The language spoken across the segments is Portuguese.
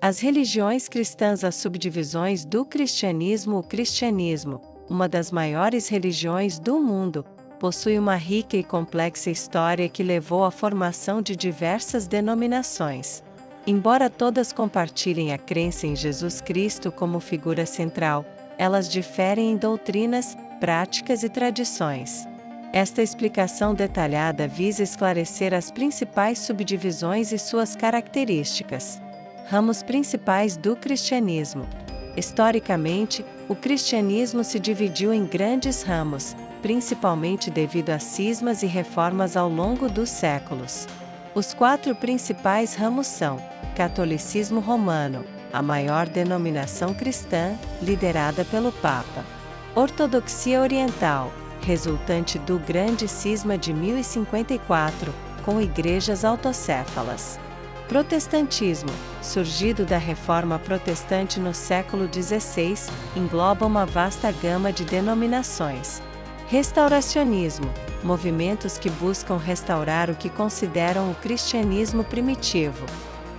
As religiões cristãs. As subdivisões do cristianismo. O cristianismo, uma das maiores religiões do mundo, possui uma rica e complexa história que levou à formação de diversas denominações. Embora todas compartilhem a crença em Jesus Cristo como figura central, elas diferem em doutrinas, práticas e tradições. Esta explicação detalhada visa esclarecer as principais subdivisões e suas características. Ramos principais do cristianismo. Historicamente, o cristianismo se dividiu em grandes ramos, principalmente devido a cismas e reformas ao longo dos séculos. Os 4 principais ramos são: Catolicismo Romano, a maior denominação cristã, liderada pelo Papa. Ortodoxia Oriental, resultante do Grande Cisma de 1054, com igrejas autocéfalas. Protestantismo, surgido da Reforma Protestante no século XVI, engloba uma vasta gama de denominações. Restauracionismo, movimentos que buscam restaurar o que consideram o cristianismo primitivo.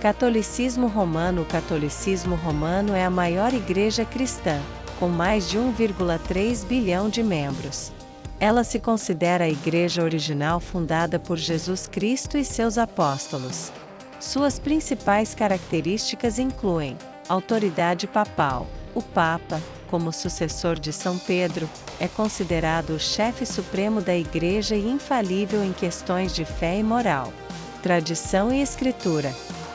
Catolicismo Romano. O catolicismo romano é a maior igreja cristã, com mais de 1,3 bilhão de membros. Ela se considera a igreja original fundada por Jesus Cristo e seus apóstolos. Suas principais características incluem: autoridade papal. O Papa, como sucessor de São Pedro, é considerado o chefe supremo da Igreja e infalível em questões de fé e moral. Tradição e Escritura.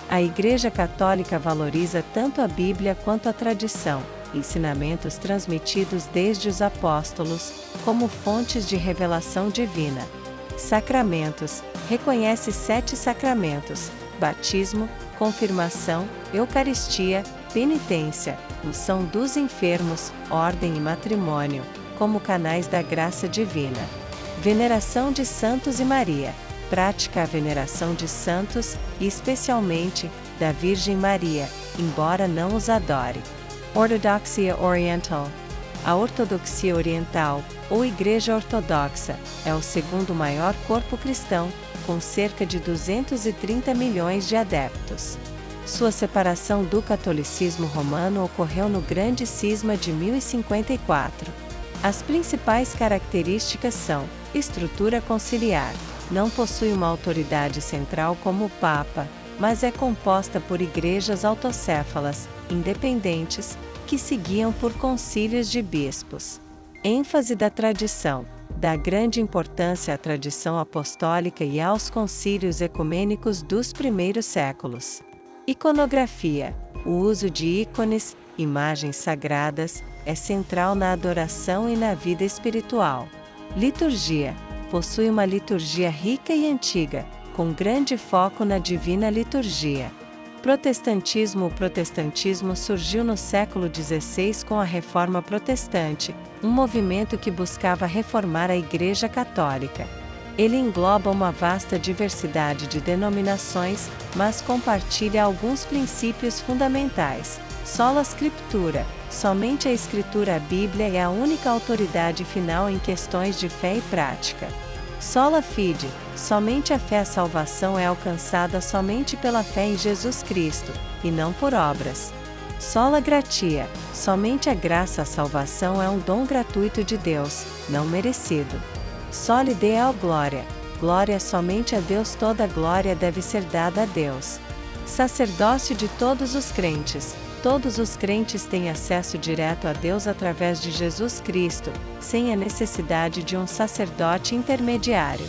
A Igreja Católica valoriza tanto a Bíblia quanto a tradição, ensinamentos transmitidos desde os apóstolos, como fontes de revelação divina. Sacramentos. Reconhece 7 sacramentos: batismo, confirmação, Eucaristia, penitência, unção dos enfermos, ordem e matrimônio, como canais da graça divina. Veneração de santos e Maria. Pratica a veneração de santos, e especialmente, da Virgem Maria, embora não os adore. Ortodoxia Oriental. A Ortodoxia Oriental, ou Igreja Ortodoxa, é o segundo maior corpo cristão, com cerca de 230 milhões de adeptos. Sua separação do catolicismo romano ocorreu no Grande Cisma de 1054. As principais características são: estrutura conciliar. Não possui uma autoridade central como o Papa, mas é composta por igrejas autocéfalas, independentes, que se guiam por concílios de bispos. ênfase da tradição. Dá grande importância à tradição apostólica e aos concílios ecumênicos dos primeiros séculos. Iconografia. O uso de ícones, imagens sagradas, é central na adoração e na vida espiritual. Liturgia. Possui uma liturgia rica e antiga, com grande foco na divina liturgia. Protestantismo. O protestantismo surgiu no século XVI com a Reforma Protestante, um movimento que buscava reformar a Igreja Católica. Ele engloba uma vasta diversidade de denominações, mas compartilha alguns princípios fundamentais. Sola Scriptura. Somente a Escritura, a Bíblia, é a única autoridade final em questões de fé e prática. Sola Fide. Somente a fé. A salvação é alcançada somente pela fé em Jesus Cristo, e não por obras. Sola Gratia. Somente a graça. A salvação é um dom gratuito de Deus, não merecido. Soli Deo Glória. Glória somente a Deus. Toda glória deve ser dada a Deus. Sacerdócio de todos os crentes. Todos os crentes têm acesso direto a Deus através de Jesus Cristo, sem a necessidade de um sacerdote intermediário.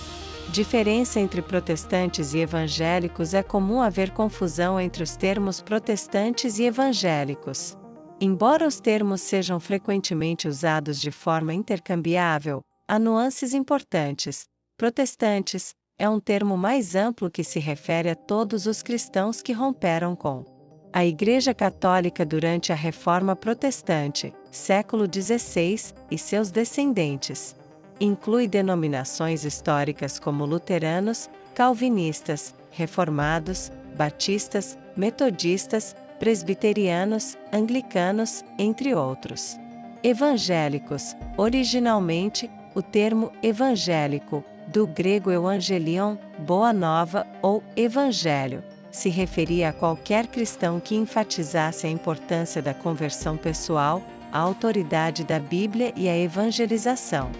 Diferença entre protestantes e evangélicos. É comum haver confusão entre os termos protestantes e evangélicos. Embora os termos sejam frequentemente usados de forma intercambiável, há nuances importantes. Protestantes é um termo mais amplo que se refere a todos os cristãos que romperam com a Igreja Católica durante a Reforma Protestante, século XVI, e seus descendentes. Inclui denominações históricas como luteranos, calvinistas, reformados, batistas, metodistas, presbiterianos, anglicanos, entre outros. Evangélicos. Originalmente, o termo evangélico, do grego evangelion, boa nova, ou evangelho, se referia a qualquer cristão que enfatizasse a importância da conversão pessoal, a autoridade da Bíblia e a evangelização.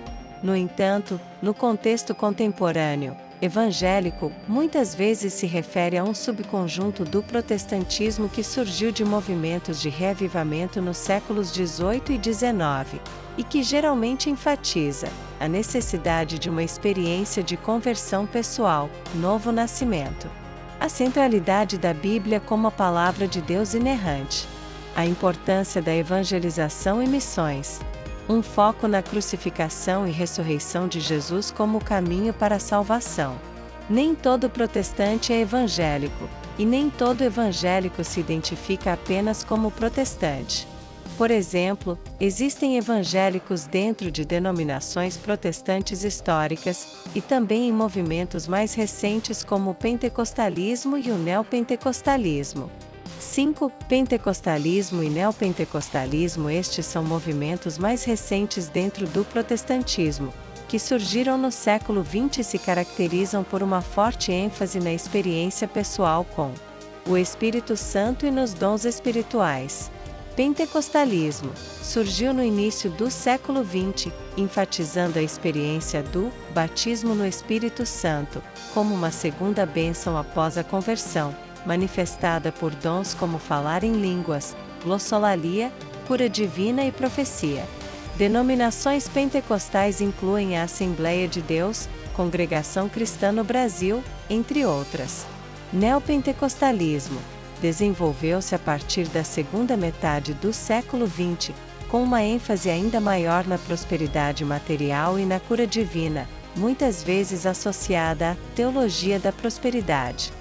No entanto, no contexto contemporâneo, evangélico, muitas vezes se refere a um subconjunto do protestantismo que surgiu de movimentos de reavivamento nos séculos XVIII e XIX, e que geralmente enfatiza a necessidade de uma experiência de conversão pessoal, novo nascimento. A centralidade da Bíblia como a palavra de Deus inerrante. A importância da evangelização e missões. Um foco na crucificação e ressurreição de Jesus como o caminho para a salvação. Nem todo protestante é evangélico, e nem todo evangélico se identifica apenas como protestante. Por exemplo, existem evangélicos dentro de denominações protestantes históricas, e também em movimentos mais recentes como o pentecostalismo e o neopentecostalismo. 5. Pentecostalismo e neopentecostalismo. Estes são movimentos mais recentes dentro do protestantismo, que surgiram no século XX e se caracterizam por uma forte ênfase na experiência pessoal com o Espírito Santo e nos dons espirituais. Pentecostalismo surgiu no início do século XX, enfatizando a experiência do batismo no Espírito Santo, como uma segunda bênção após a conversão, manifestada por dons como falar em línguas, glossolalia, cura divina e profecia. Denominações pentecostais incluem a Assembleia de Deus, Congregação Cristã no Brasil, entre outras. Neopentecostalismo desenvolveu-se a partir da segunda metade do século XX, com uma ênfase ainda maior na prosperidade material e na cura divina, muitas vezes associada à teologia da prosperidade.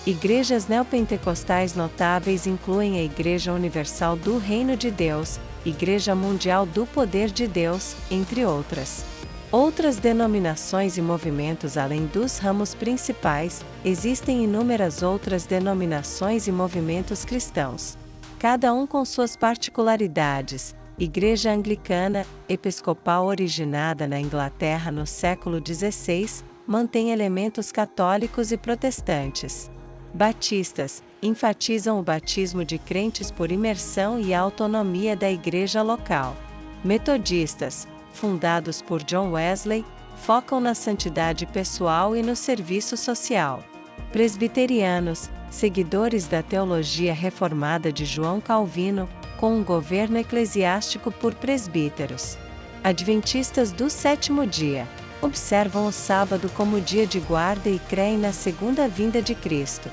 Igrejas neopentecostais notáveis incluem a Igreja Universal do Reino de Deus, Igreja Mundial do Poder de Deus, entre outras. Outras denominações e movimentos além dos ramos principais, existem inúmeras outras denominações e movimentos cristãos. Cada um com suas particularidades. Igreja Anglicana, episcopal originada na Inglaterra no século XVI, mantém elementos católicos e protestantes. Batistas, enfatizam o batismo de crentes por imersão e a autonomia da igreja local. Metodistas, fundados por John Wesley, focam na santidade pessoal e no serviço social. Presbiterianos, seguidores da teologia reformada de João Calvino, com um governo eclesiástico por presbíteros. Adventistas do sétimo dia, observam o sábado como dia de guarda e creem na segunda vinda de Cristo.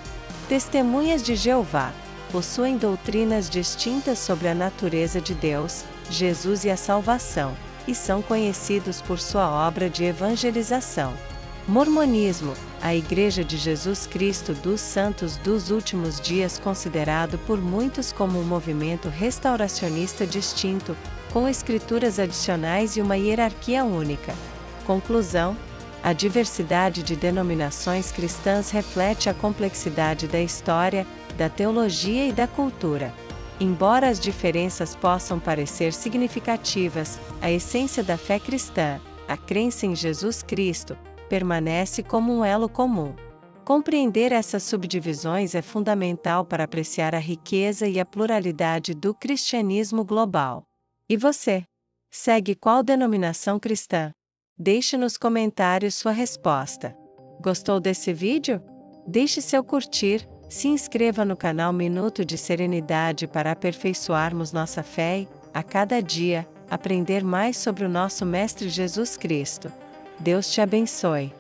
Testemunhas de Jeová, possuem doutrinas distintas sobre a natureza de Deus, Jesus e a salvação, e são conhecidos por sua obra de evangelização. Mormonismo, a Igreja de Jesus Cristo dos Santos dos Últimos Dias, considerado por muitos como um movimento restauracionista distinto, com escrituras adicionais e uma hierarquia única. Conclusão: a diversidade de denominações cristãs reflete a complexidade da história, da teologia e da cultura. Embora as diferenças possam parecer significativas, a essência da fé cristã, a crença em Jesus Cristo, permanece como um elo comum. Compreender essas subdivisões é fundamental para apreciar a riqueza e a pluralidade do cristianismo global. E você? Segue qual denominação cristã? Deixe nos comentários sua resposta. Gostou desse vídeo? Deixe seu curtir, se inscreva no canal Minuto de Serenidade para aperfeiçoarmos nossa fé e, a cada dia, aprender mais sobre o nosso Mestre Jesus Cristo. Deus te abençoe.